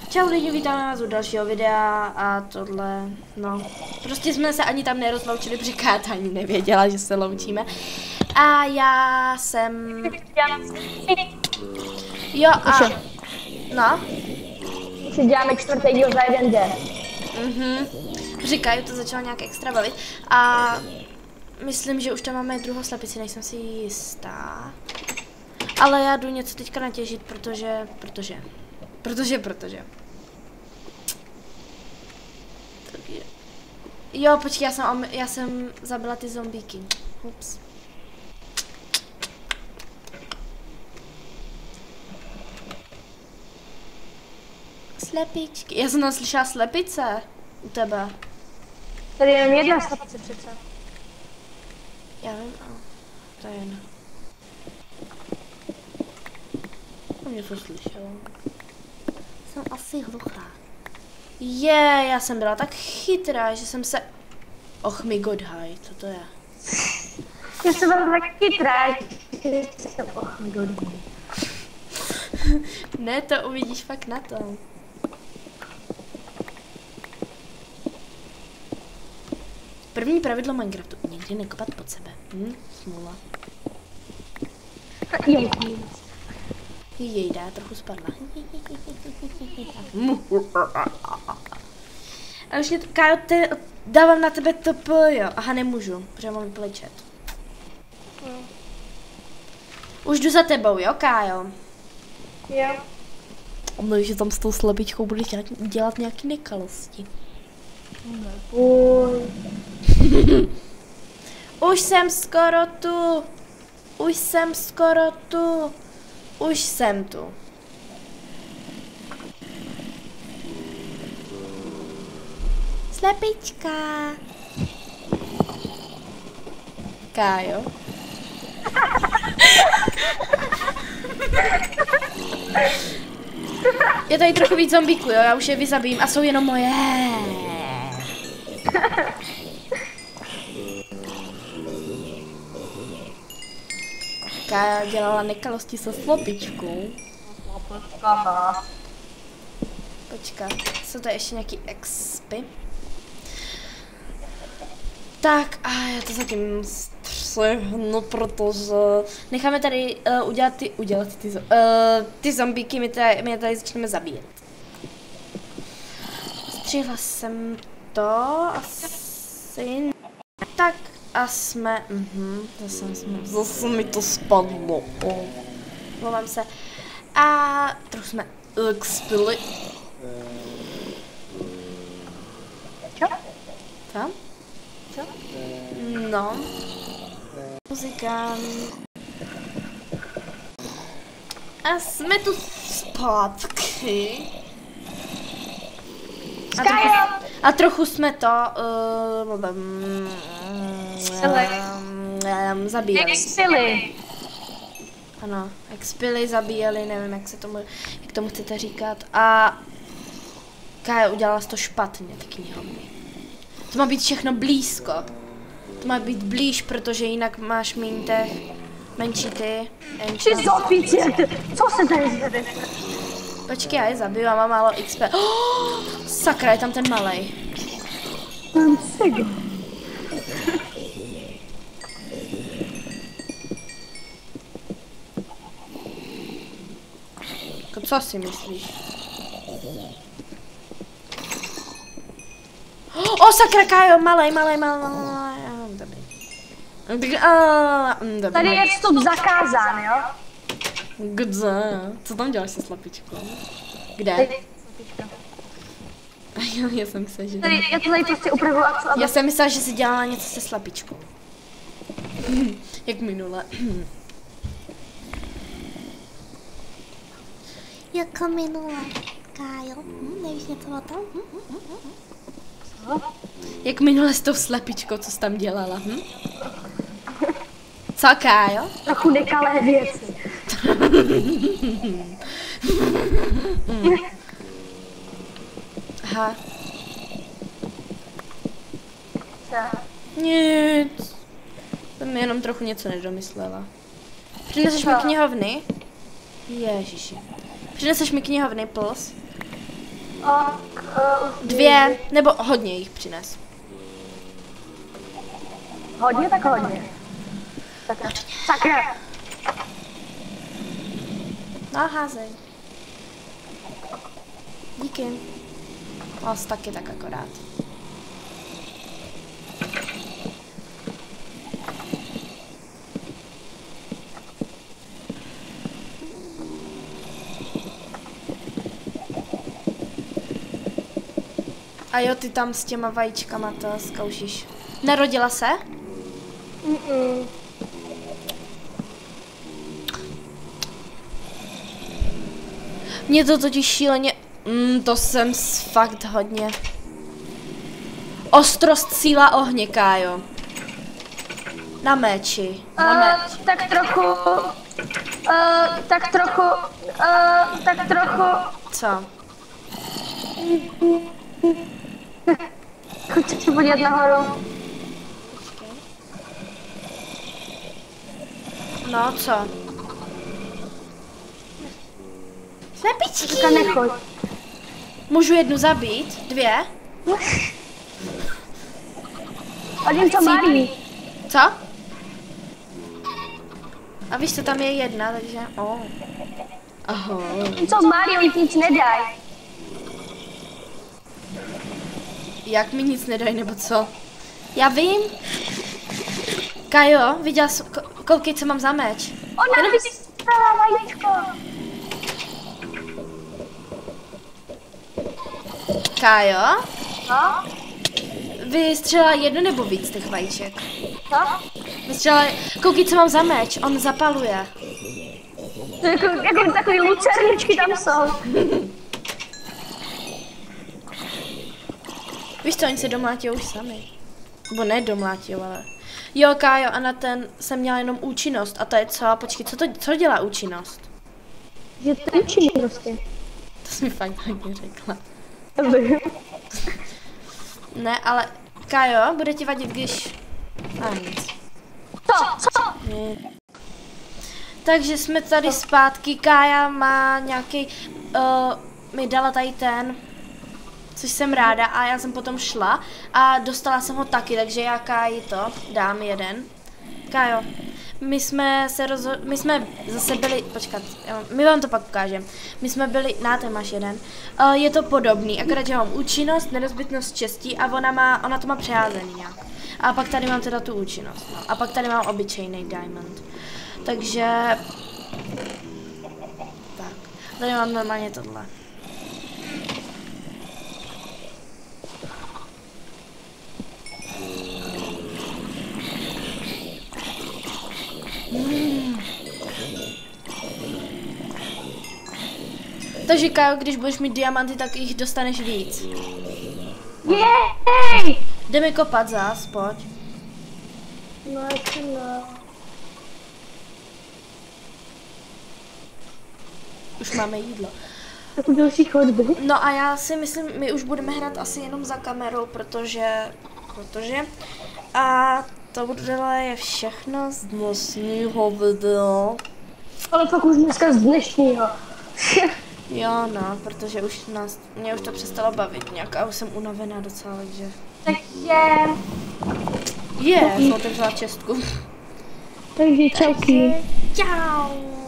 Čau lidi, vítáme vás u dalšího videa a tohle, no, prostě jsme se ani tam nerozloučili, protože Káta ani nevěděla, že se loučíme. A já jsem... Jo a... No? Si děláme čtvrtý díl za jeden den. Říkají, to začalo nějak extra bavit a myslím, že už tam máme druhou slepici, nejsem si jistá. Ale já jdu něco teďka natěžit, protože. Takže. Jo, počkej, já jsem zabila ty zombíky. Ups. Slepičky. Já jsem tam slyšela slepice u tebe. Tady je jenom jedna slepice přece. Já vím, to je jen. To mě to slyšelo. Jsem asi hluchá. Já jsem byla tak chytrá, že jsem se... Och mi godhaj, co to je? Já jsem byla tak chytrá, že jsem och mi godhaj. Ne, to uvidíš fakt na tom. První pravidlo Minecraftu. Nikdy nekopat pod sebe. Smůla. Jejda, trochu spadla. A už mě Kájo, dávám na tebe TP, jo. Aha, nemůžu, protože mám vyplečet. Už jdu za tebou, jo, Kájo? Jo. No, že tam s tou slepičkou budeš dělat nějaký nekalosti. Už jsem skoro tu. Už jsem tu. Slepička. Kájo. Je tady trochu víc zombíků, jo, já už je vyzabím a jsou jenom moje. Kája dělala nekalosti se slepičkou. Počkat, jsou tady ještě nějaký expy. Tak a já to zatím střihnu, protože necháme tady udělat ty zombíky, my je tady začneme zabíjet. Střihla jsem to asi tak a jsme, zase mi to spadlo, mluvám se a trochu jsme expili. Co? Tam? Co? No. Muzika. A jsme tu zpátky. A trochu jsme to zabíjeli. Expili. Ano, expili, zabíjeli, nevím, jak tomu chcete říkat. A Kája udělala to špatně, ty knihovny. To má být všechno blízko. To má být blíž, protože jinak máš méně těch menší ty. Ty zombíci, co se tady zvede? Počkej, já je zabiju a mám málo XP. Sakra, je tam ten malej. Co si myslíš? Sakra, Kájo, malej. Dobrý. Tady je vstup zakázán, jo? Kde? Co tam děláš se slepičkou? Kde? Já jsem myslela, že... Já to tady prostě upravuju a co? Já jsem myslela, že jsi dělala něco se slepičkou. Jak minule. Jako minule, Kájo. Nevíš něco o tom? Co? Jak minule s tou slepičkou, co jsi tam dělala, Co, Kájo? Trochu nekalé věci. Aha. Co? Nic. Jsem jenom trochu něco nedomyslela. Přineseš mi knihovny? Ježiši. Přineseš mi knihovny, plus? 2, nebo hodně jich přines. Hodně, tak hodně. Sakra. No, házej. Díky. Vás taky tak akorát. A jo, ty tam s těma vajíčkama to zkoušíš. Narodila se? Mě to totiž šíleně... to jsem fakt hodně. Ostrost, síla ohně, Kájo. Na meči. Tak trochu. Co? Chci se podívat nahoru. No, co? Slepičky! Říká nechoď. Můžu jednu zabít? 2? Hodím to malý. Co? A víš co, tam je jedna, takže... Aha. Co malý, oni ti nic nedají. Jak mi nic nedají, nebo co? Já vím. Kajo, viděl jsi, koukej, co mám za meč. Ona vystřelila vajíčko. Kájo, No? vystřelila jedno nebo víc těch vajíček? Co? Vystřelila, koukej, co mám za meč, on zapaluje. Jako takový lucerničky tam jsou. Víš co, oni se domlátí už sami. Nebo ne domlátí, ale... Jo, Kájo, a na ten jsem měla jenom účinnost. A to je co? Počkej, co dělá účinnost? Že to je účinný prostě. To jsi mi fakt hodně řekla. Nevím. Ne, ale Kájo, bude ti vadit, když... A nic. Co? Ne. Takže jsme tady zpátky, Kája má nějaký... mi dala tady ten... Což jsem ráda a já jsem potom šla a dostala jsem ho taky, takže já Káji to dám jeden. Kájo, my jsme zase byli, počkat, my vám to pak ukážeme. My jsme byli, ten máš jeden. Je to podobný, akorát, že mám účinnost, nerozbitnost, štěstí a ona to má přeházený nějak. A pak tady mám teda tu účinnost, no. A pak tady mám obyčejný diamond. Takže... Tak, tady mám normálně tohle. Takže Kájo, když budeš mít diamanty, tak jich dostaneš víc. Jej! Jdeme kopat zás, pojď. No, ještě ne. Už máme jídlo. Jako další chodby. No a já si myslím, my už budeme hrát asi jenom za kamerou, protože a tohle je všechno z dnešního videa. Ale fakt už dneska z dnešního. Jo, no, protože mě už to přestalo bavit nějak a už jsem unavená docela, takže... Takže... Jsem otevřela čestku. Takže čauky. Čau.